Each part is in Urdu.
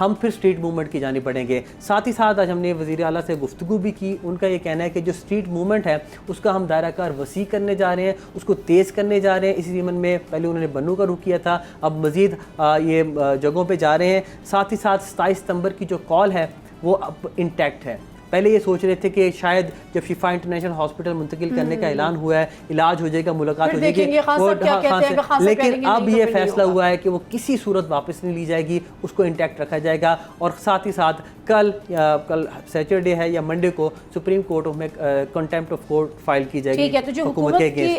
ہم پھر اسٹریٹ موومنٹ کی جانب بڑھیں گے. ساتھ ہی ساتھ آج ہم نے وزیر اعلیٰ سے گفتگو بھی کی. ان کا یہ کہنا ہے کہ جو اسٹریٹ موومنٹ ہے اس کا ہم دائرہ کار وسیع کرنے جا رہے ہیں, اس کو تیز کرنے جا رہے ہیں. اسی ضمن میں پہلے انہوں نے بنوں کا رخ کیا تھا, اب مزید یہ جگہوں پہ جا رہے ہیں. ساتھ ہی ساتھ 27 ستمبر کی جو کال ہے وہ اب انٹیکٹ ہے. پہلے یہ سوچ رہے تھے کہ شاید جب شفا انٹرنیشنل ہاسپٹل منتقل کرنے کا اعلان ہوا ہے, علاج ہو جائے گا, ملاقات ہو جائے گی, لیکن اب یہ فیصلہ ہوا ہے کہ وہ کسی صورت واپس نہیں لی جائے گی, اس کو انٹیکٹ رکھا جائے گا. اور ساتھ ہی ساتھ کل سیٹرڈے ہے یا منڈے کو سپریم کورٹ میں کنٹیمپٹ آف کورٹ فائل کی جائے گی. ٹھیک ہے, تو جو حکومت کی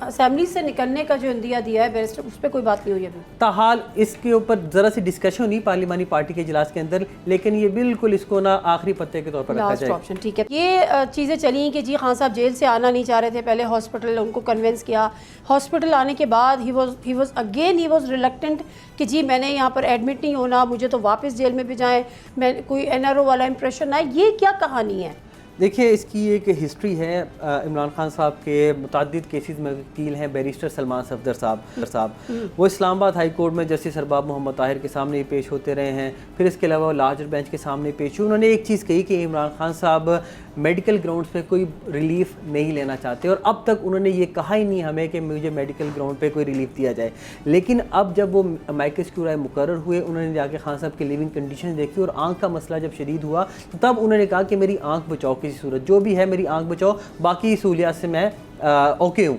اسمبلی سے نکلنے کا جو اندیا دیا ہے بیرسٹر, اس پہ کوئی بات نہیں ہوئی ابھی تاحال. اس کے اوپر ذرا سی ڈسکشن ہوئی پارلیمانی پارٹی کے اجلاس کے اندر, لیکن یہ بالکل اس کو نا آخری پتے کے طور پر رکھا جائے. ٹھیک ہے, یہ چیزیں چلیں کہ جی خان صاحب جیل سے آنا نہیں چاہ رہے تھے, پہلے ہاسپٹل ان کو کنونس کیا, ہاسپٹل آنے کے بعد ہی واز ریلکٹنٹ کہ جی میں نے یہاں پر ایڈمٹ نہیں ہونا, مجھے تو واپس جیل میں بھیجائیں, میں کوئی NRO والا امپریشن ہے. یہ کیا کہانی ہے؟ دیکھیے اس کی ایک ہسٹری ہے. عمران خان صاحب کے متعدد کیسز میں وکیل ہیں بیرسٹر سلمان صفدر صاحب. وہ اسلام آباد ہائی کورٹ میں جسٹس ارباب محمد طاہر کے سامنے ہی پیش ہوتے رہے ہیں, پھر اس کے علاوہ لارجر بینچ کے سامنے پیش ہوئے. انہوں نے ایک چیز کہی کہ عمران خان صاحب میڈیکل گراؤنڈز پہ کوئی ریلیف نہیں لینا چاہتے, اور اب تک انہوں نے یہ کہا ہی نہیں ہمیں کہ مجھے میڈیکل گراؤنڈ پہ کوئی ریلیف دیا جائے. لیکن اب جب وہ مائکس کیورائے مقرر ہوئے, انہوں نے جا کے خان صاحب کی لیونگ کنڈیشن دیکھی, اور آنکھ کا مسئلہ جب شدید ہوا تب انہوں نے کہا کہ میری آنکھ بچاؤ, کسی صورت جو بھی ہے میری آنکھ بچاؤ, باقی سہولیات سے میں اوکے ہوں.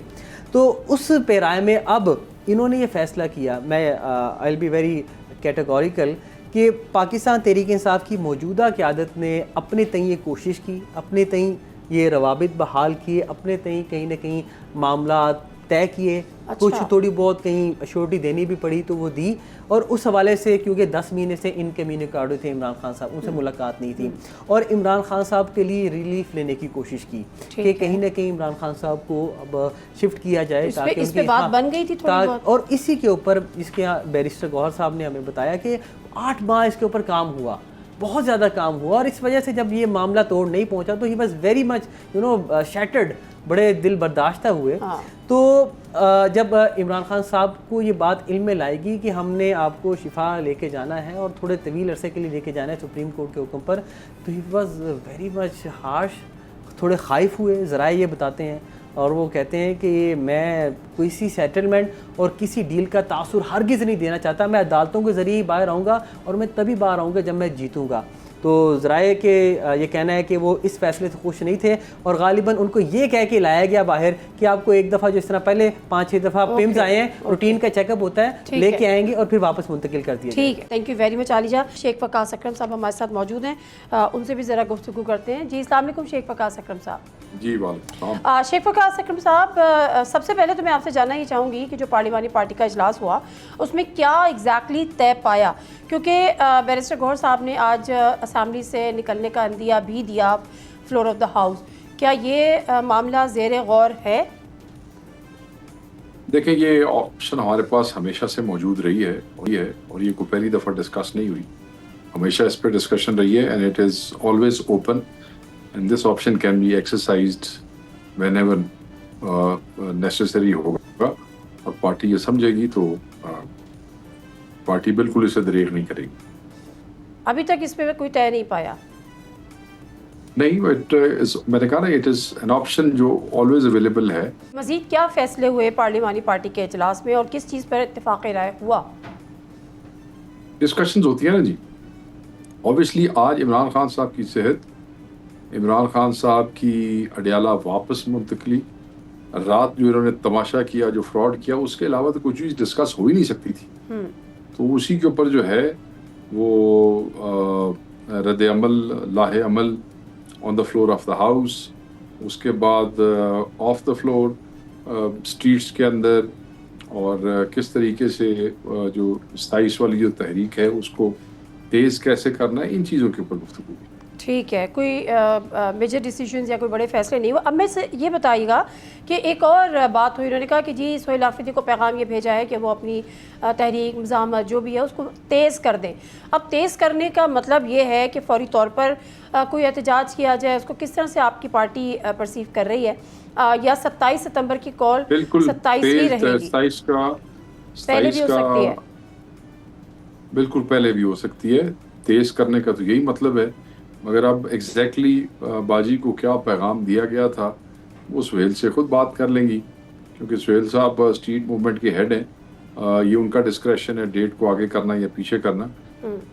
تو اس پیرائے میں اب انہوں نے یہ فیصلہ کیا, میں آئی ول بی ویری کیٹیگوریکل, کہ پاکستان تحریک انصاف کی موجودہ قیادت نے اپنے تئیں یہ کوشش کی, اپنے تئیں یہ روابط بحال کیے, اپنے تئیں کہیں نہ کہیں معاملات طے کیے, کچھ تھوڑی بہت کہیں ایشورٹی دینی بھی پڑی تو وہ دی. اور اس حوالے سے کیونکہ 10 مہینے سے انکمیونیکیڈو تھے عمران خان صاحب, ان سے ملاقات نہیں تھی, اور عمران خان صاحب کے لیے ریلیف لینے کی کوشش کی کہ کہیں نہ کہیں عمران خان صاحب کو اب شفٹ کیا جائے, تاکہ اس پہ بات بن گئی تھی تھوڑی بہت. اور اسی کے اوپر جس کے بیرسٹر گوہر صاحب نے ہمیں بتایا کہ 8 ماہ اس کے اوپر کام ہوا, بہت زیادہ کام ہوا, اور اس وجہ سے جب یہ معاملہ توڑ نہیں پہنچا تو he was very much shattered, بڑے دل برداشتہ ہوئے. تو جب عمران خان صاحب کو یہ بات علم میں لائے گی کہ ہم نے آپ کو شفا لے کے جانا ہے اور تھوڑے طویل عرصے کے لیے لے کے جانا ہے سپریم کورٹ کے حکم پر, تو he was very much harsh, تھوڑے خائف ہوئے. ذرائع یہ بتاتے ہیں اور وہ کہتے ہیں کہ میں کسی سیٹلمنٹ اور کسی ڈیل کا تاثر ہرگز نہیں دینا چاہتا, میں عدالتوں کے ذریعے ہی باہر آؤں گا, اور میں تبھی باہر آؤں گا جب میں جیتوں گا. تو ذرائع کے یہ کہنا ہے کہ وہ اس فیصلے سے خوش نہیں تھے, اور غالباً ان کو یہ کہہ کے لایا گیا باہر کہ آپ کو ایک دفعہ جو اس طرح پہلے 5-6 دفعہ پمز آئے ہیں, روٹین کا چیک اپ ہوتا ہے, لے کے آئیں گے اور پھر واپس منتقل کر دیا. ٹھیک ہے, تھینک یو ویری مچ عالیجہ. شیخ وقاص اکرم صاحب ہمارے ساتھ موجود ہیں, ان سے بھی ذرا گفتگو کرتے ہیں. جی السلام علیکم شیخ وقاص اکرم صاحب. جی وعلیکم. شیخ وقاص اکرم صاحب, سب سے پہلے تو میں آپ سے جاننا ہی چاہوں گی کہ جو پارلیمانی پارٹی کا اجلاس ہوا اس میں کیا ایگزیکٹلی طے پایا, کیونکہ بیرسٹر گوہر صاحب نے آج اسمبلی سے نکلنے کا عندیہ بھی دیا فلور آف دا ہاؤس. کیا یہ معاملہ زیر غور ہے؟ دیکھیں یہ آپشن ہمارے پاس ہمیشہ سے موجود رہی ہے, اور یہ کوئی پہلی دفعہ ڈسکس نہیں ہوئی, ہمیشہ اس پہ ڈسکشن رہی ہے, and it is always open, and this option can be exercised whenever necessary ہوگا, اور پارٹی یہ سمجھے گی تو پارٹی بالکل اسے دریغ نہیں کرے گی. ابھی تک اس پہ کوئی طے نہیں پایا؟ نہیں, میں نے کہا نا اٹ از این آپشن جو آلویز اویلیبل ہے. مزید کیا فیصلے ہوئے پارلیمانی پارٹی کے اجلاس میں, اور کس چیز پر اتفاق رائے ہوا؟ ڈسکشنز ہوتی ہیں نا جی. اوبیسلی آج عمران خان صاحب کی صحت, عمران خان صاحب کی اڈیالہ واپس منتقلی, رات جو انہوں نے تماشا کیا, جو فراڈ کیا, اس کے علاوہ تو کوئی چیز ڈسکس ہو ہی نہیں سکتی تھی. تو اسی کے اوپر جو ہے وہ رد عمل, لاہ عمل on the floor of the house, اس کے بعد آف دا فلور اسٹریٹس کے اندر, اور کس طریقے سے جو 27 والی جو تحریک ہے اس کو تیز کیسے کرنا ہے, ان چیزوں کے اوپر گفتگو ہوئی. ٹھیک ہے, کوئی میجر ڈیسیجنز یا کوئی بڑے فیصلے نہیں ہوئے. اب میں سے یہ بتائیے گا کہ ایک اور بات ہوئی, انہوں نے کہا کہ جی سہیل آفریدی کو پیغام یہ بھیجا ہے کہ وہ اپنی تحریک مزاحمت جو بھی ہے اس کو تیز کر دیں. اب تیز کرنے کا مطلب یہ ہے کہ فوری طور پر کوئی احتجاج کیا جائے, اس کو کس طرح سے آپ کی پارٹی پرسیو کر رہی ہے, یا 27 ستمبر کی کال 27 ہی رہے گی؟ 27 کا پہلے بھی ہو سکتی ہے. بالکل پہلے بھی ہو سکتی ہے. تیز کرنے کا تو یہی مطلب ہے, مگر اب ایگزیکٹلی باجی کو کیا پیغام دیا گیا تھا وہ سہیل سے خود بات کر لیں گی, کیونکہ سہیل صاحب اسٹریٹ موومنٹ کے ہیڈ ہیں. یہ ان کا ڈسکریشن ہے ڈیٹ کو آگے کرنا یا پیچھے کرنا.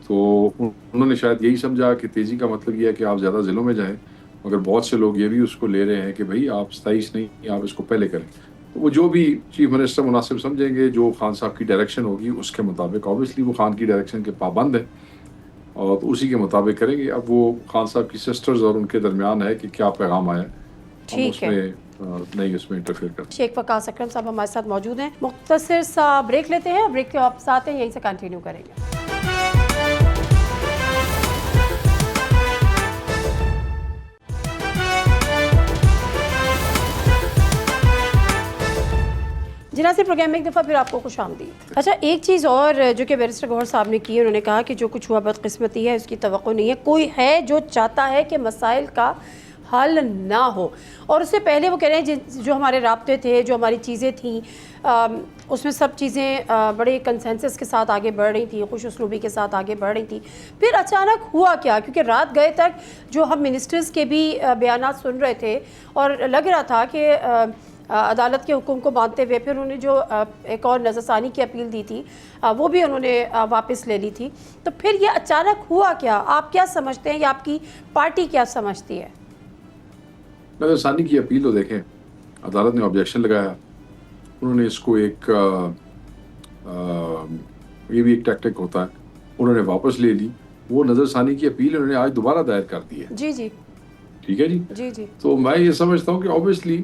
تو انہوں نے شاید یہی سمجھا کہ تیزی کا مطلب یہ ہے کہ آپ زیادہ ضلعوں میں جائیں, مگر بہت سے لوگ یہ بھی اس کو لے رہے ہیں کہ بھائی آپ 27 نہیں, آپ اس کو پہلے کریں. تو وہ جو بھی چیف منسٹر مناسب سمجھیں گے, جو خان صاحب کی ڈائریکشن ہوگی اس کے مطابق, آبویسلی وہ خان کی ڈائریکشن کے پابند ہیں اور تو اسی کے مطابق کریں گے. اب وہ خان صاحب کی سسٹرز اور ان کے درمیان ہے کہ کیا پیغام آیا, ہم اس میں نہیں اس میں انٹرفیئر کرتے. شیخ وقاص اکرم صاحب ہمارے ساتھ موجود ہیں. مختصر سا بریک لیتے ہیں, بریک کے واپس آتے ہیں, یہیں سے کنٹینیو کریں گے. جی ناظرین, پروگرام میں ایک دفعہ پھر آپ کو خوش آمدید. اچھا, ایک چیز اور جو کہ بیرسٹر گوہر صاحب نے کی, انہوں نے کہا کہ جو کچھ ہوا بدقسمتی ہے, اس کی توقع نہیں ہے. کوئی ہے جو چاہتا ہے کہ مسائل کا حل نہ ہو, اور اس سے پہلے وہ کہہ رہے ہیں جو ہمارے رابطے تھے, جو ہماری چیزیں تھیں, اس میں سب چیزیں بڑے کنسنسس کے ساتھ آگے بڑھ رہی تھیں, خوش اسلوبی کے ساتھ آگے بڑھ رہی تھیں. پھر اچانک ہوا کیا؟ کیونکہ رات گئے تک جو ہم منسٹرز کے بھی بیانات سن رہے تھے اور لگ رہا تھا کہ عدالت کے حکم کو مانتے ہوئے پھر انہوں نے جو ایک اور نظر ثانی کی اپیل دی تھی وہ بھی انہوں نے واپس لے لی تھی. تو پھر یہ اچانک ہوا کیا؟ آپ کیا سمجھتے ہیں یا آپ کی پارٹی کیا سمجھتی ہے؟ نظر ثانی کی اپیل تو دیکھیں, عدالت نے آبجیکشن لگایا, انہوں نے اس کو ایک یہ بھی ایک ٹیکٹک ہوتا ہے, انہوں نے واپس لے لی. وہ نظر ثانی کی اپیل انہوں نے آج دوبارہ دائر کر دی ہے. جی جی ٹھیک ہے جی. جی جی. تو میں یہ سمجھتا ہوں کہ اوبیسلی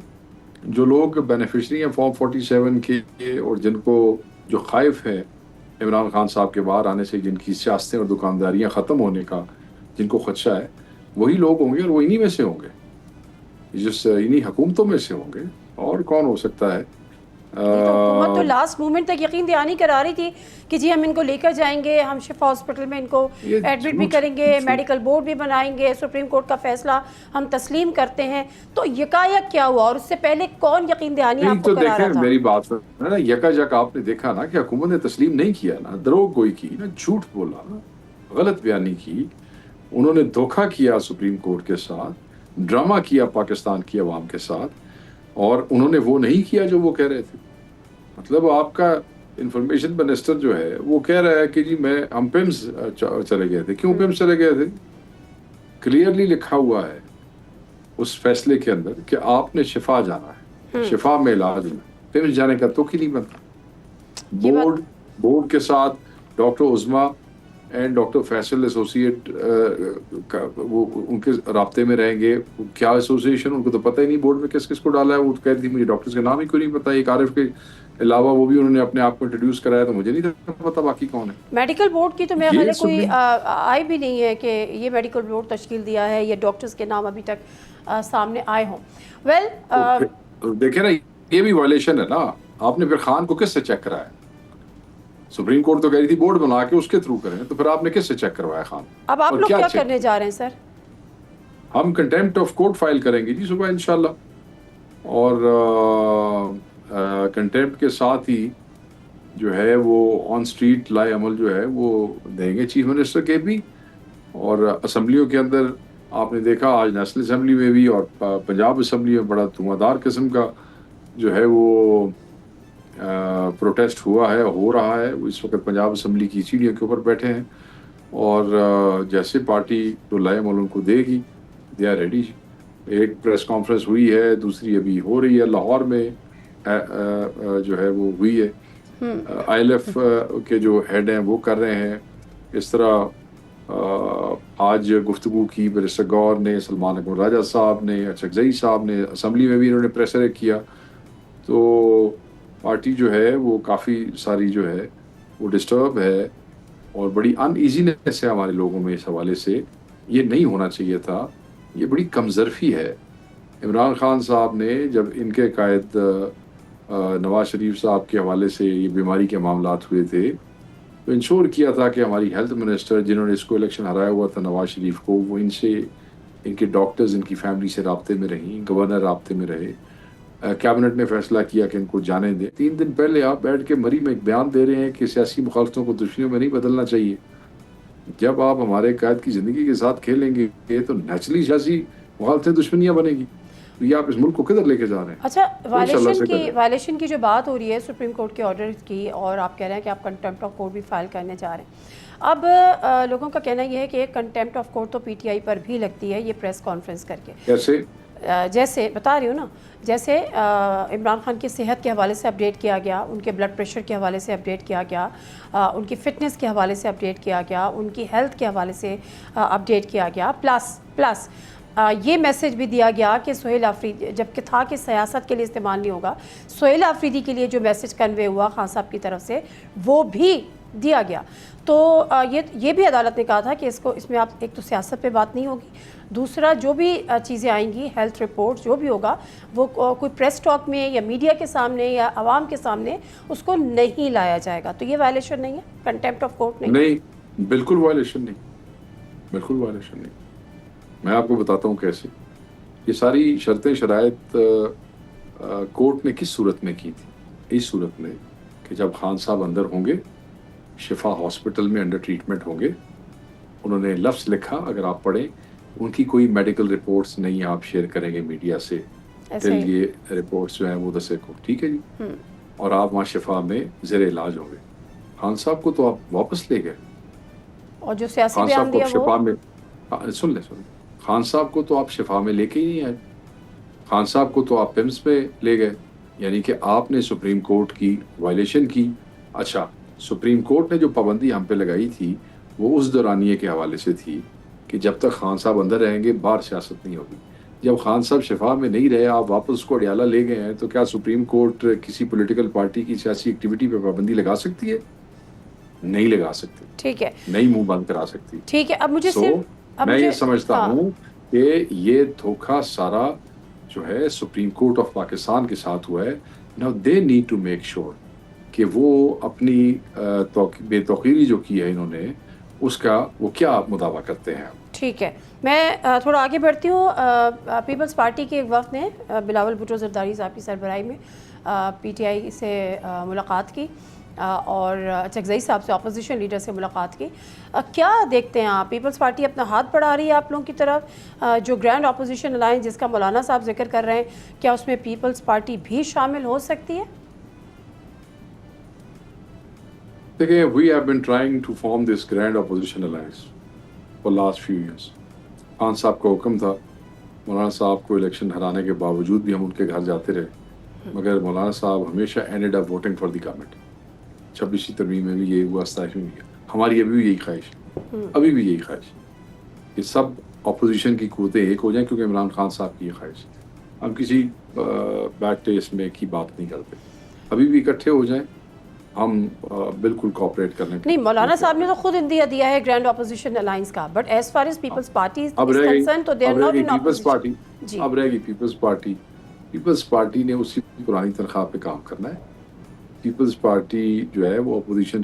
جو لوگ بینیفیشری ہیں فارم 47 کے اور جن کو جو خائف ہے عمران خان صاحب کے باہر آنے سے, جن کی سیاستیں اور دکانداریاں ختم ہونے کا جن کو خدشہ ہے, وہی لوگ ہوں گے اور وہ انہی میں سے ہوں گے, جس انہی حکومتوں میں سے ہوں گے. اور کون ہو سکتا ہے؟ حکومت تو لاسٹ مومنٹ تک یقین دہانی کرا رہی تھی کہ جی ہم ان کو لے کر جائیں گے, ہم شفا ہاسپٹل میں ان کو ایڈمٹ بھی کریں گے, میڈیکل بورڈ بھی بنائیں گے, سپریم کورٹ کا فیصلہ ہم تسلیم کرتے ہیں. تو یکایک کیا ہوا, اور اس سے پہلے کون یقین دہانی آپ کو کرا رہا تھا؟ میری بات ہے نا, یکایک آپ نے دیکھا نا کہ حکومت نے تسلیم نہیں کیا نا, دروغ گوئی کی نا, جھوٹ بولا نا, غلط بیانی کی, انہوں نے دھوکہ کیا سپریم کورٹ کے ساتھ, ڈرامہ کیا پاکستان کی عوام کے ساتھ, اور انہوں نے وہ نہیں کیا جو وہ کہہ رہے تھے. مطلب آپ کا انفارمیشن منسٹر جو ہے وہ کہہ رہا ہے کہ جی ہم پیمز چلے گئے تھے. کیوں پیمز چلے گئے تھے؟ کلیئرلی لکھا ہوا ہے اس فیصلے کے اندر کہ آپ نے شفا جانا ہے, شفا میں علاج میں, پیمز جانے کا تو ہی نہیں بنتا. بورڈ کے ساتھ doctor Uzma and doctor Faisal associate وہ ان کے رابطے میں رہیں گے. کیا ایسوسیشن, ان کو تو پتہ ہی نہیں بورڈ میں کس کس کو ڈالا ہے. وہ کہتی تھی مجھے ڈاکٹرز کے نام ہی کوئی نہیں پتا, ایک عارف کے علاوہ وہ بھی انہوں نے اپنے آپ کو انٹروڈیوس کرایا, تو مجھے نہیں پتا باقی کون ہے. میڈیکل بورڈ کی تو میرا خیال ہے کوئی آئی بھی نہیں ہے کہ یہ میڈیکل بورڈ تشکیل دیا ہے, یا ڈاکٹرز کے نام ابھی تک سامنے آئے ہوں. دیکھیں نا, یہ بھی وائلیشن ہے نا. آپ نے پھر خان کو کس سے چیک کرایا؟ سپریم کورٹ تو کہہ رہی تھی بورڈ بنا کے اس کے تھرو کریں, تو پھر آپ نے کس سے چیک کروایا خان؟ اب آپ لوگ کیا کرنے جا رہے ہیں سر؟ ہم کنٹیمپٹ آف کورٹ فائل کریں گے جی صبح انشاءاللہ, اور کنٹیمپٹ کے ساتھ ہی جو ہے وہ آن سٹریٹ لائے عمل جو ہے وہ دیں گے چیف منسٹر کے بھی. اور اسمبلیوں کے اندر آپ نے دیکھا آج نیشنل اسمبلی میں بھی اور پنجاب اسمبلی میں بڑا دھواں دار قسم کا جو ہے وہ پروٹیسٹ ہوا ہے, ہو رہا ہے. اس وقت پنجاب اسمبلی کی سیڑھیوں کے اوپر بیٹھے ہیں, اور جیسے پارٹی جو لائے عمل ان کو دے گی, دے آر ریڈی. ایک پریس کانفرنس ہوئی ہے, دوسری ابھی ہو رہی ہے لاہور میں جو ہے وہ ہوئی ہے. آئی ایل ایف کے جو ہیڈ ہیں وہ کر رہے ہیں اس طرح. آج گفتگو کی بیرسٹر گور نے, سلمان اکمل راجہ صاحب نے, اچھکزئی صاحب نے, اسمبلی میں بھی انہوں نے پریشر کیا. تو پارٹی جو ہے وہ کافی ساری جو ہے وہ ڈسٹرب ہے, اور بڑی ان ایزینس ہے ہمارے لوگوں میں اس حوالے سے. یہ نہیں ہونا چاہیے تھا, یہ بڑی کمظرفی ہے. عمران خان صاحب نے جب ان کے قائد نواز شریف صاحب کے حوالے سے یہ بیماری کے معاملات ہوئے تھے, تو انشور کیا تھا کہ ہماری ہیلتھ منسٹر جنہوں نے اس کو الیکشن ہرایا ہوا تھا نواز شریف کو, وہ ان سے, ان کے ڈاکٹرز ان کی فیملی سے رابطے میں رہیں, گورنر رابطے میں رہے, کیبنٹ نے فیصلہ کیا کہ ان کو جانے دیں. 3 دن پہلے آپ بیٹھ کے مری میں ایک بیان دے رہے ہیں کہ سیاسی مخالفتوں کو دشمنیوں میں نہیں بدلنا چاہیے. جب آپ ہمارے قائد کی زندگی کے ساتھ کھیلیں گے تو نیچرلی سیاسی مخالفتیں دشمنیاں بنے گی. تو یہ آپ اس ملک کو کدھر لے کے جا رہے ہیں؟ اچھا وائلیشن کی جو بات ہو رہی ہے سپریم کورٹ کے آرڈر کی، اور آپ کہہ رہے ہیں کہ آپ کنٹیمپٹ آف کورٹ بھی فائل کرنے جا رہے ہیں. اب لوگوں کا کہنا یہ ہے کہ کنٹیمپٹ آف کورٹ تو پی ٹی آئی پر بھی لگتی ہے یہ پریس کانفرنس کر کے. کیسے؟ جیسے بتا رہی ہوں نا، جیسے عمران خان کی صحت کے حوالے سے اپڈیٹ کیا گیا، ان کے بلڈ پریشر کے حوالے سے اپڈیٹ کیا گیا، ان کی فٹنس کے حوالے سے اپڈیٹ کیا گیا، ان کی ہیلتھ کے حوالے سے اپڈیٹ کیا گیا، پلس یہ میسج بھی دیا گیا کہ سہیل آفریدی، جبکہ تھا کہ سیاست کے لیے استعمال نہیں ہوگا، سہیل آفریدی کے لیے جو میسج کنوے ہوا خان صاحب کی طرف سے وہ بھی دیا گیا. تو یہ بھی عدالت نے کہا تھا کہ اس میں آپ ایک تو سیاست پہ بات نہیں ہوگی، دوسرا جو بھی چیزیں آئیں گی ہیلتھ رپورٹ جو بھی ہوگا وہ کوئی پریس ٹاک میں یا میڈیا کے سامنے یا عوام کے سامنے اس کو نہیں لایا جائے گا. تو یہ وائلیشن نہیں ہے، کنٹیمپٹ آف کورٹ نہیں، بالکل وائلیشن نہیں، بالکل وائلیشن نہیں. میں آپ کو بتاتا ہوں کیسے. یہ ساری شرطیں شرائط کورٹ نے کس صورت میں کی تھی؟ اس صورت میں کہ جب خان صاحب اندر ہوں گے، شفا ہاسپٹل میں انڈر ٹریٹمنٹ ہوں گے. انہوں نے لفظ لکھا، اگر آپ پڑھیں، ان کی کوئی میڈیکل رپورٹس نہیں آپ شیئر کریں گے میڈیا سے ٹل یہ رپورٹس جو ہیں وہ دسے کو. ٹھیک ہے جی. اور آپ وہاں شفا میں زیر علاج ہوں گے. خان صاحب کو تو آپ واپس لے گئے، اور جو سیاسی خان صاحب بیان کو دیا شفا میں سن لیں خان صاحب کو تو آپ شفا میں لے کے ہی نہیں آئے. خان صاحب کو تو آپ پیمس پہ لے گئے. یعنی کہ آپ نے سپریم کورٹ کی وائلیشن کی. اچھا، سپریم کورٹ نے جو پابندی ہم پہ لگائی تھی وہ اس دورانیے کے حوالے سے تھی کہ جب تک خان صاحب اندر رہیں گے باہر سیاست نہیں ہوگی. جب خان صاحب شفا میں نہیں رہے، آپ واپس اس کو اڈیالہ لے گئے ہیں، تو کیا سپریم کورٹ کسی پولیٹیکل پارٹی کی سیاسی ایکٹیویٹی پہ پابندی لگا سکتی ہے؟ نہیں لگا سکتی. ٹھیک ہے، نہیں منہ بند کرا سکتی. ٹھیک ہے. اب مجھے میں یہ سمجھتا ہوں کہ یہ دھوکہ سارا جو ہے سپریم کورٹ آف پاکستان کے ساتھ ہوا ہے. Now they need to make sure کہ وہ اپنی بے توقیری جو کی ہے انہوں نے اس کا وہ کیا مداوع کرتے ہیں. ٹھیک ہے، میں تھوڑا آگے بڑھتی ہوں. پیپلز پارٹی کے ایک وقت نے بلاول بھٹو زرداری صاحب کی سربراہی میں پی ٹی آئی سے ملاقات کی اور چکزئی صاحب سے اپوزیشن لیڈر سے ملاقات کی. کیا دیکھتے ہیں آپ، پیپلز پارٹی اپنا ہاتھ بڑھا رہی ہے آپ لوگوں کی طرف؟ جو گرینڈ اپوزیشن الائنس جس کا مولانا صاحب ذکر کر رہے ہیں، کیا اس میں پیپلز پارٹی بھی شامل ہو سکتی ہے؟ دیکھیں، we have been trying to form this grand opposition alliance for last few years. Khan صاحب کا حکم تھا، مولانا صاحب کو الیکشن ہرانے کے باوجود بھی ہم ان کے گھر جاتے رہے، مگر مولانا صاحب ہمیشہ ended up voting for the government. 26 ترمیم میں بھی یہی ہوا، 27 میں بھی. ہماری ابھی بھی یہی خواہش ہے، ابھی بھی یہی خواہش ہے کہ سب اپوزیشن کی قوتیں ایک ہو جائیں، کیونکہ عمران خان صاحب کی یہ خواہش ہے. ہم کسی بیڈ ٹیسٹ میں کی بات نہیں کرتے. ابھی بھی اکٹھے ہو جائیں، ہم بالکل کوآپریٹ کرنے کے. نہیں، مولانا صاحب نے تو خود اندیا دیا ہے گرینڈ اپوزیشن الائنس کا، but as far as people's party is concern تو they are not in opposition. اب رہے گی پیپلز پارٹی. پیپلز پارٹی نے اسی پرانی تنخواہ پہ کام کرنا ہے. پیپلز پارٹی جو ہے وہ اپوزیشن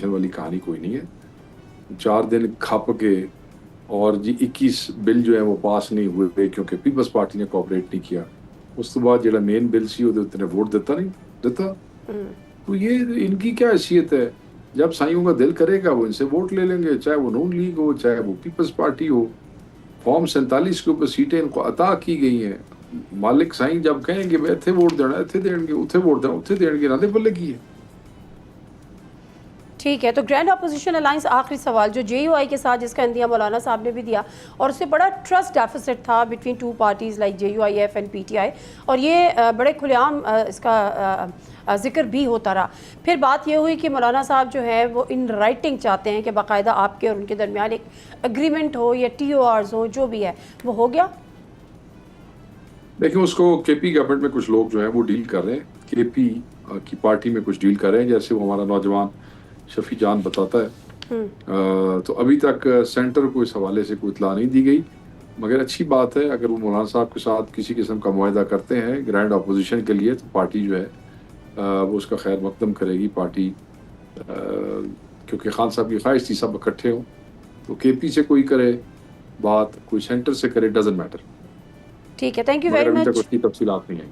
والی کہانی کوئی نہیں ہے. 4 دن کھپ کے اور جی 21 بل جو ہے وہ پاس نہیں ہوئے کیونکہ پیپلز پارٹی نے کوآپریٹ نہیں کیا. اس کے بعد جڑا مین بل سی وہ ووٹ دیتا نہیں دیتا. تو یہ ان کی کیا حیثیت ہے؟ جب سائیوں کا دل کرے گا وہ ان سے ووٹ لے لیں گے، چاہے وہ نون لیگ ہو چاہے وہ پیپلز پارٹی ہو. فارم 47 کے اوپر سیٹیں ان کو عطا کی گئی ہیں. مالک سائیں جب کہیں گے اتنے ووٹ دینا اتنے دیں گے، اتنے ووٹ دینا اتنے دیں گے، نہ بلے کی ہے. ٹھیک ہے. تو گرینڈ اپوزیشن الائنس، آخری سوال، جو جے یو آئی کے ساتھ جس کا اندیا مولانا صاحب نے بھی دیا، اور اس سے بڑا ٹرسٹ ڈیفیسٹ تھا between 2 parties like J U I F and P T I, اور یہ بڑے کھلے عام اس کا ذکر بھی ہوتا رہا. پھر بات یہ ہوئی کہ مولانا صاحب جو ہے وہ ان رائٹنگ چاہتے ہیں کہ باقاعدہ آپ کے اور ان کے درمیان ایک اگریمنٹ ہو یا ٹی او آرز ہو، جو بھی ہے وہ ہو گیا. دیکھیں، اس کو کے پی گورنمنٹ میں کچھ لوگ جو ہیں وہ ڈیل کر رہے ہیں، کے پی کی پارٹی میں کچھ ڈیل کر رہے ہیں، جیسے وہ ہمارا نوجوان شفیع جان بتاتا ہے. تو ابھی تک سینٹر کو اس حوالے سے کوئی اطلاع نہیں دی گئی، مگر اچھی بات ہے اگر وہ مولانا صاحب کے ساتھ کسی قسم کا معاہدہ کرتے ہیں گرینڈ اپوزیشن کے لیے، تو پارٹی جو ہے وہ اس کا خیر مقدم کرے گی. پارٹی کیونکہ خان صاحب کی خواہش تھی سب اکٹھے ہوں، تو کے پی سے کوئی کرے بات، کوئی سینٹر سے کرے، ڈزنٹ میٹر. ٹھیک ہے، تھینک یو ویری مچ. اس کی تفصیلات نہیں ہیں.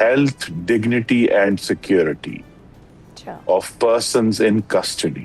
health, dignity and security of persons in custody.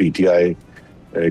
PTI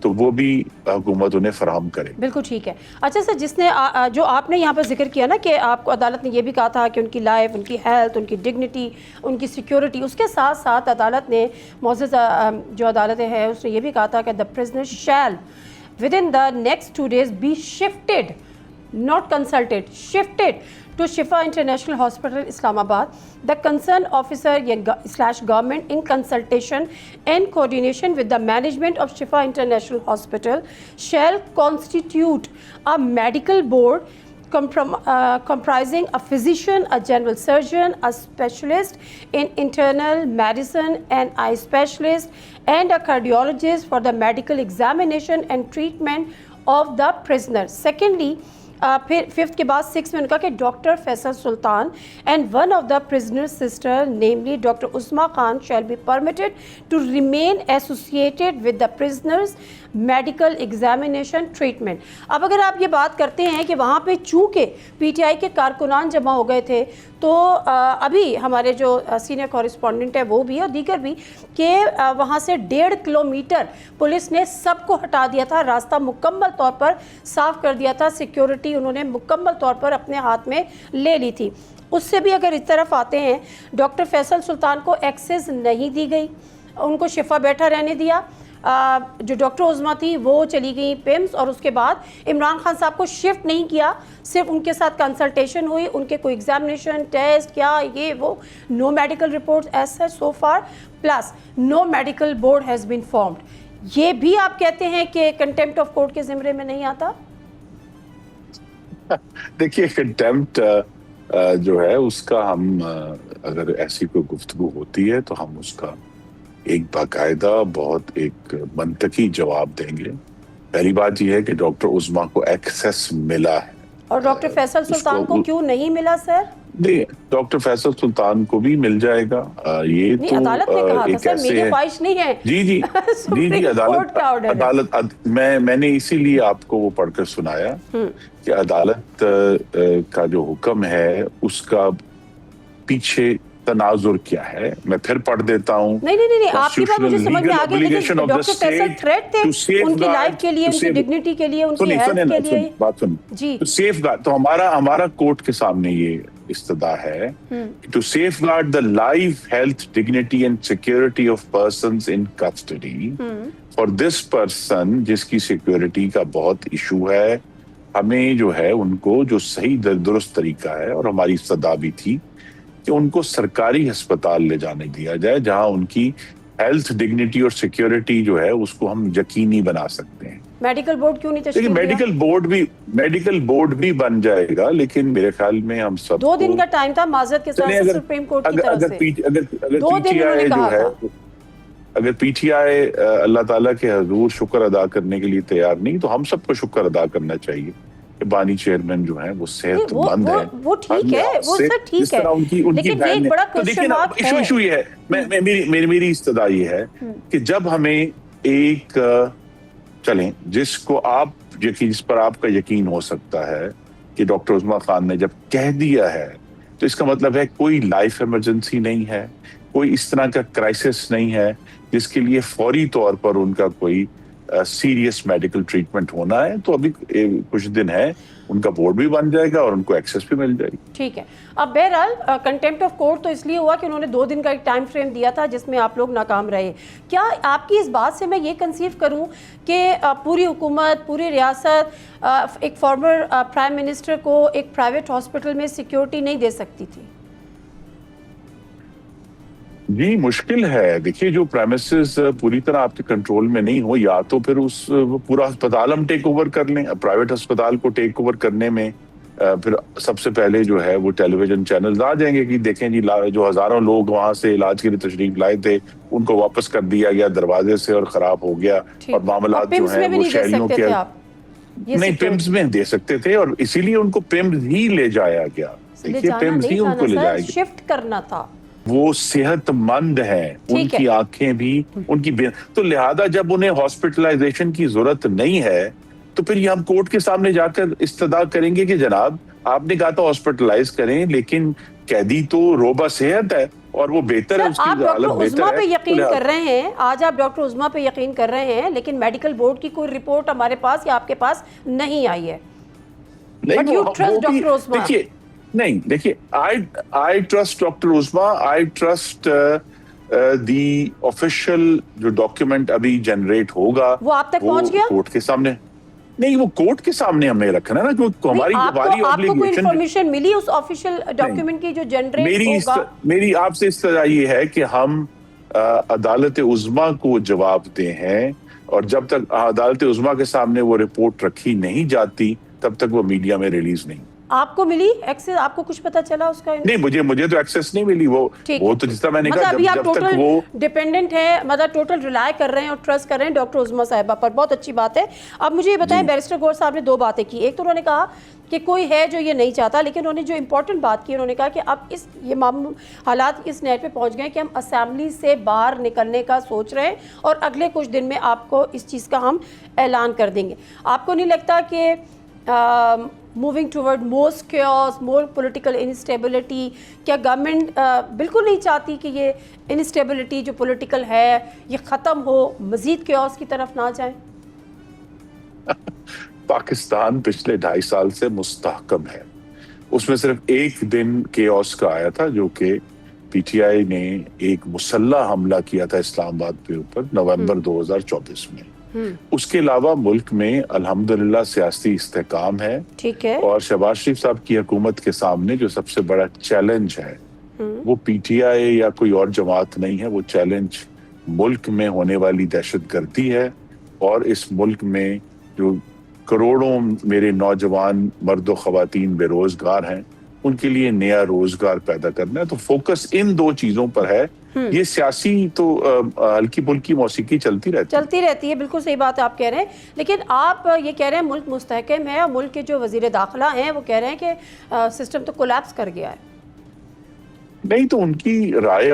تو وہ بھی حکومت انہیں فراہم کرے. بالکل ٹھیک ہے. اچھا سر، جس نے جو آپ نے یہاں پر ذکر کیا نا کہ آپ کو عدالت نے یہ بھی کہا تھا کہ ان کی لائف، ان کی ہیلتھ، ان کی ڈگنیٹی، ان کی سیکیورٹی، اس کے ساتھ ساتھ عدالت نے معزز جو عدالتیں ہیں اس نے یہ بھی کہا تھا کہ the prisoner shall within the next 2 days be shifted, not consulted, shifted to Shifa International Hospital, Islamabad. The concerned officer / government in consultation and coordination with the management of Shifa International Hospital shall constitute a medical board comprising a physician, a general surgeon, a specialist in internal medicine, an eye specialist, and a cardiologist for the medical examination and treatment of the prisoner. Secondly, پھر 5th کے بعد 6 میں ان کا کہ doctor Faisal Sultan and one of the prisoner sister namely doctor Uzma Khan shall be permitted to remain associated with the prisoner's medical examination treatment. اب اگر آپ یہ بات کرتے ہیں کہ وہاں پہ چونکہ پی ٹی آئی کے کارکنان جمع ہو گئے تھے تو ابھی ہمارے جو سینئر کورسپونڈنٹ ہے وہ بھی اور دیگر بھی کہ وہاں سے 1.5 کلومیٹر پولیس نے سب کو ہٹا دیا تھا، راستہ مکمل طور پر صاف کر دیا تھا، سیکیورٹی انہوں نے مکمل طور پر اپنے ہاتھ میں لے لی تھی. اس سے بھی اگر اس طرف آتے ہیں، ڈاکٹر فیصل سلطان کو ایکسیس نہیں دی گئی، ان کو شفا بیٹھا رہنے دیا. جو ڈاکٹر عظمیٰ تھی وہ چلی گئی پیمز، اور اس کے بعد عمران خان صاحب کو شفٹ نہیں کیا، صرف ان کے ساتھ کنسلٹیشن ہوئی، ان کے کوئی ایگزامینیشن ٹیسٹ کیا یہ وہ، no medical report as such so far, plus no medical board has been formed. یہ بھی آپ کہتے ہیں کہ کنٹیمپٹ آف کورٹ کے زمرے میں نہیں آتا؟ دیکھیے کنٹیمپٹ جو ہے اس کا ہم اگر ایسی کوئی گفتگو ہوتی ہے تو ہم اس کا ایک باقاعدہ بہت ایک منطقی جواب دیں گے. پہلی بات یہ ہے کہ ڈاکٹر عظمیٰ کو ایکسیس ملا ہے، اور ڈاکٹر فیصل سلطان کو کیوں نہیں ملا سر؟ ڈاکٹر فیصل سلطان کو بھی مل جائے گا. یہ تو عدالت نے کہا تھا سر، میری خواہش نہیں ہے. جی عدالت میں نے اسی لیے آپ کو وہ پڑھ کر سنایا کہ عدالت کا جو حکم ہے اس کا پیچھے تناظر کیا ہے. میں پھر پڑھ دیتا ہوں. نہیں آپ کی بات مجھے سمجھ میں آ گئی، لیکن ڈاکٹر فیصل تھریٹ تھے ان کی لائف کے لیے، ان کی ڈگنیٹی کے لیے، ان کی ہیلتھ کے لیے. بات سن جی، سیف گارڈ تو ہمارا کورٹ کے سامنے یہ استدعا ہے to safeguard the life, health, dignity and security of persons in custody for this person جس کی سیکورٹی کا بہت ایشو ہے. ہمیں جو ہے ان کو جو صحیح درست طریقہ ہے، اور ہماری استدعا بھی تھی کہ ان کو سرکاری ہسپتال لے جانے دیا جائے جہاں ان کی ہیلتھ، ڈگنیٹی اور سیکیورٹی جو ہے اس کو ہم یقینی بنا سکتے ہیں. میڈیکل بورڈ کیوں نہیں تشکیل دیا؟ میڈیکل بورڈ بھی بن جائے گا، لیکن میرے خیال میں ہم سب 2 دن کا ٹائم تھا معذرت کے ساتھ سپریم کورٹ کی طرف سے. 2 دن انہوں نے کہا تھا. اگر پی ٹی آئی اللہ تعالیٰ کے حضور شکر ادا کرنے کے لیے تیار نہیں تو ہم سب کو شکر ادا کرنا چاہیے کہ بانی چیئرمین جو ہیں وہ صحت مند ہیں. وہ ٹھیک ہے، وہ سر ٹھیک ہے، لیکن ایک بڑا کوسچن مارک ہے. ایشو یہ ہے، میری استدعا یہ ہے کہ جب ہمیں ایک چلیں جس پر آپ کا یقین ہو سکتا ہے کہ ڈاکٹر عظمیٰ خان نے جب کہہ دیا ہے تو اس کا مطلب ہے کوئی لائف ایمرجنسی نہیں ہے، کوئی اس طرح کا کرائسس نہیں ہے جس کے لیے فوری طور پر ان کا کوئی سیریس میڈیکل ٹریٹمنٹ ہونا ہے. تو ابھی کچھ دن ہے، ان کا بورڈ بھی بن جائے گا اور ان کو ایکسیس بھی مل جائے گی. ٹھیک ہے. اب بہرحال کنٹیمپٹ آف کورٹ تو اس لیے ہوا کہ انہوں نے 2 دن کا ایک ٹائم فریم دیا تھا جس میں آپ لوگ ناکام رہے. کیا آپ کی اس بات سے میں یہ کنسیو کروں کہ پوری حکومت، پوری ریاست ایک فارمر پرائم منسٹر کو ایک پرائیویٹ ہاسپٹل میں سیکیورٹی نہیں دے سکتی تھی؟ جی مشکل ہے. دیکھیے جو پریمیسز پوری طرح آپ کے کنٹرول میں نہیں ہو، یا تو پھر اس پورا ہسپتال ہم ٹیک اوور کر لیں. پرائیویٹ ہسپتال کو ٹیک اوور کرنے میں پھر سب سے پہلے جو ہے وہ ٹیلی ویژن چینلز آ جائیں گے کہ دیکھیں جی جو ہزاروں لوگ وہاں سے علاج کے لیے تشریف لائے تھے ان کو واپس کر دیا گیا دروازے سے اور خراب ہو گیا، اور معاملات جو ہیں وہ شہریوں کے نہیں پیمز میں دے سکتے تھے، اور اسی لیے ان کو پیمز ہی لے جایا گیا. دیکھیے پیمز ہی ان کو لے جایا گیا، شفٹ کرنا تھا. وہ صحت مند ہیں، ان کی آنکھیں بھی ان کی تو لہذا جب انہیں ہاسپٹلائزیشن کی ضرورت نہیں ہے تو پھر یہ ہم کورٹ کے سامنے جا کر استدعا کریں گے کہ جناب آپ نے کہا تھا ہاسپٹلائز کریں لیکن قیدی تو روبہ صحت ہے اور وہ بہتر ہے, اس کی حالت بہتر ہے. آپ ڈاکٹر عظمیٰ پہ یقین کر رہے ہیں, آج آپ ڈاکٹر عظمیٰ پہ یقین کر رہے ہیں, لیکن میڈیکل بورڈ کی کوئی رپورٹ ہمارے پاس یا آپ کے پاس نہیں آئی ہے. But you trust Dr. Uzma. دیکھیے I trust Dr. Uzma, I trust the official جو ڈاکیومنٹ ابھی جنریٹ ہوگا وہ آپ تک پہنچ گیا کورٹ کے سامنے. نہیں, وہ کورٹ کے سامنے ہمیں رکھنا نا, کیونکہ ہماری آپ کو کوئی انفارمیشن ملی اس آفیشیل ڈاکیومنٹ کی جو جنریٹ ہوگا؟ میری آپ سے اس طرح یہ ہے کہ ہم عدالت عظمیٰ کو جواب دیں ہیں, اور جب تک عدالت عظمیٰ کے سامنے وہ رپورٹ رکھی نہیں جاتی تب تک وہ میڈیا میں ریلیز نہیں. آپ کو ملی ایکسس, آپ کو کچھ پتا چلا اس کا؟ نہیں, مجھے تو ایکسس نہیں ملی. وہ تو جس طرح میں نے کہا, ابھی آپ جب تک ٹوٹل وہ ڈیپینڈنٹ ہیں, مطلب ٹوٹل ریلائی کر رہے ہیں اور ٹرسٹ کر رہے ہیں ڈاکٹر عظمیٰ صاحبہ پر. بہت اچھی بات ہے. اب مجھے یہ بتائیں, بیرسٹر گور صاحب نے 2 باتیں کی. ایک تو انہوں نے کہا کہ کوئی ہے جو یہ نہیں چاہتا, لیکن انہوں نے جو امپورٹنٹ بات کی, انہوں نے کہا کہ اب یہ حالات اس نیٹ پہ پہنچ گئے کہ ہم اسمبلی سے باہر نکلنے کا سوچ رہے ہیں اور اگلے کچھ دن میں آپ کو اس چیز کا ہم اعلان کر دیں گے. آپ کو نہیں لگتا کہ موونگ ٹورڈ موسٹ کیوس, مور پولیٹیکل انسٹیبلٹی, کیا گورنمنٹ بالکل نہیں چاہتی کہ یہ انسٹیبلٹی جو پولیٹیکل ہے یہ ختم ہو, مزید کیوس کی طرف نہ جائیں؟ پاکستان پچھلے 2.5 سال سے مستحکم ہے. اس میں صرف ایک دن کیوس کا آیا تھا جو کہ پی ٹی آئی نے ایک مسلح حملہ کیا تھا اسلام آباد کے اوپر نومبر 2024 میں. اس کے علاوہ ملک میں الحمدللہ سیاسی استحکام ہے. ٹھیک ہے. اور شہباز شریف صاحب کی حکومت کے سامنے جو سب سے بڑا چیلنج ہے وہ پی ٹی آئی یا کوئی اور جماعت نہیں ہے, وہ چیلنج ملک میں ہونے والی دہشت گردی ہے. اور اس ملک میں جو کروڑوں میرے نوجوان مرد و خواتین بے روزگار ہیں, ان کے لیے نیا روزگار پیدا کرنا ہے. تو فوکس ان 2 چیزوں پر ہے. یہ سیاسی تو ہلکی پھلکی موسیقی چلتی رہتی ہے. بالکل صحیح بات آپ کہہ رہے ہیں, لیکن آپ یہ کہہ رہے ہیں ملک مستحکم ہے, اور ملک کے جو وزیر داخلہ ہیں وہ کہہ رہے ہیں کہ سسٹم تو کولیپس کر گیا ہے. نہیں, تو ان کی رائے,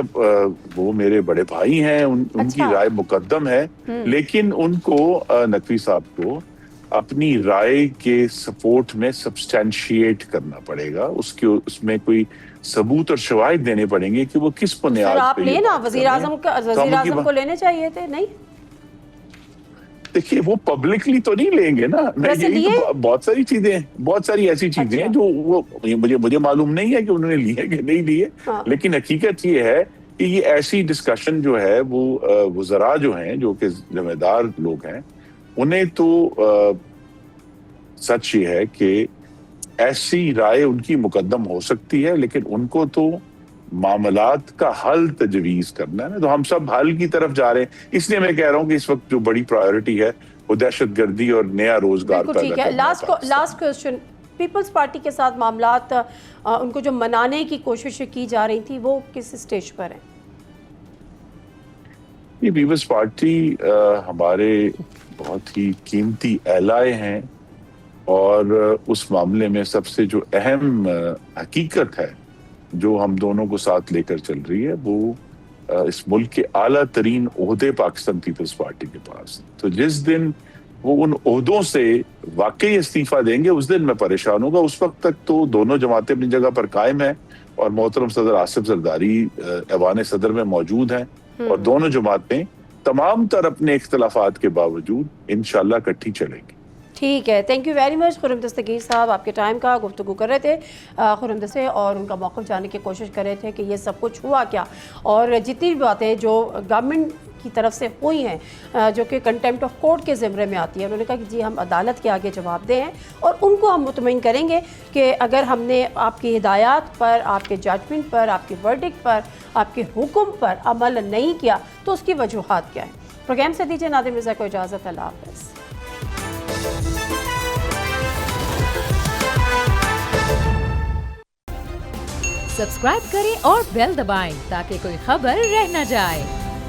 وہ میرے بڑے بھائی ہیں, ان کی رائے مقدم ہے, لیکن ان کو نقوی صاحب کو اپنی رائے کے سپورٹ میں سبسٹینشیٹ کرنا پڑے گا. اس میں کوئی ثبوت اور شواہد دینے پڑیں گے کہ وہ کس بنیاد پہ. آپ لینا وزیر اعظم کو لینے چاہیے تھے. نہیں, دیکھیے وہ پبلکلی تو نہیں لیں گے نا. بہت ساری ایسی چیزیں ہیں جو وہ مجھے معلوم نہیں ہے کہ انہوں نے لیے کہ نہیں لیے, لیکن حقیقت یہ ہے کہ یہ ایسی ڈسکشن جو ہے وہ وزراء جو ہیں جو کہ ذمہ دار لوگ ہیں, انہیں تو سچ یہ ہے کہ ایسی رائے ان کی مقدم ہو سکتی ہے, لیکن ان کو تو معاملات کا حل تجویز کرنا ہے نا. تو ہم سب حل کی طرف جا رہے ہیں. اس لیے میں کہہ رہا ہوں کہ اس وقت جو بڑی پرائیورٹی ہے وہ دہشت گردی اور نیا روزگار پیدا کرنا ہے. لاسٹ کوسچن, پیپلز پارٹی کے ساتھ معاملات ان کو جو منانے کی کوششیں کی جا رہی تھی وہ کس سٹیج پر ہیں؟ یہ پیپلز پارٹی ہمارے بہت ہی قیمتی الائے ہیں, اور اس معاملے میں سب سے جو اہم حقیقت ہے جو ہم دونوں کو ساتھ لے کر چل رہی ہے وہ اس ملک کے اعلیٰ ترین عہدے پاکستان پیپلز پارٹی کے پاس. تو جس دن وہ ان عہدوں سے واقعی استعفیٰ دیں گے اس دن میں پریشان ہوگا. اس وقت تک تو دونوں جماعتیں اپنی جگہ پر قائم ہیں, اور محترم صدر آصف زرداری ایوان صدر میں موجود ہیں, اور دونوں جماعتیں تمام تر اپنے اختلافات کے باوجود انشاءاللہ اکٹھی چلیں گی. ٹھیک ہے, thank you very much. Khurram Dastgir صاحب آپ کے ٹائم کا گفتگو کر رہے تھے خرم سے, اور ان کا موقف جاننے کی کوشش کر رہے تھے کہ یہ سب کچھ ہوا کیا, اور جتنی بھی باتیں جو گورنمنٹ کی طرف سے ہوئی ہیں جو کہ کنٹیمپٹ آف کورٹ کے زمرے میں آتی ہے, انہوں نے کہا کہ جی ہم عدالت کے آگے جواب دیں ہیں, اور ان کو ہم مطمئن کریں گے کہ اگر ہم نے آپ کی ہدایات پر, آپ کے ججمنٹ پر, آپ کے ورڈکٹ پر, آپ کے حکم پر عمل نہیں کیا تو اس کی وجوہات کیا ہیں. پروگرام سے دیجیے نادر مرزا کو اجازت. اللہ حافظ. سبسکرائب کریں اور بیل دبائیں تاکہ کوئی خبر رہ نہ جائے.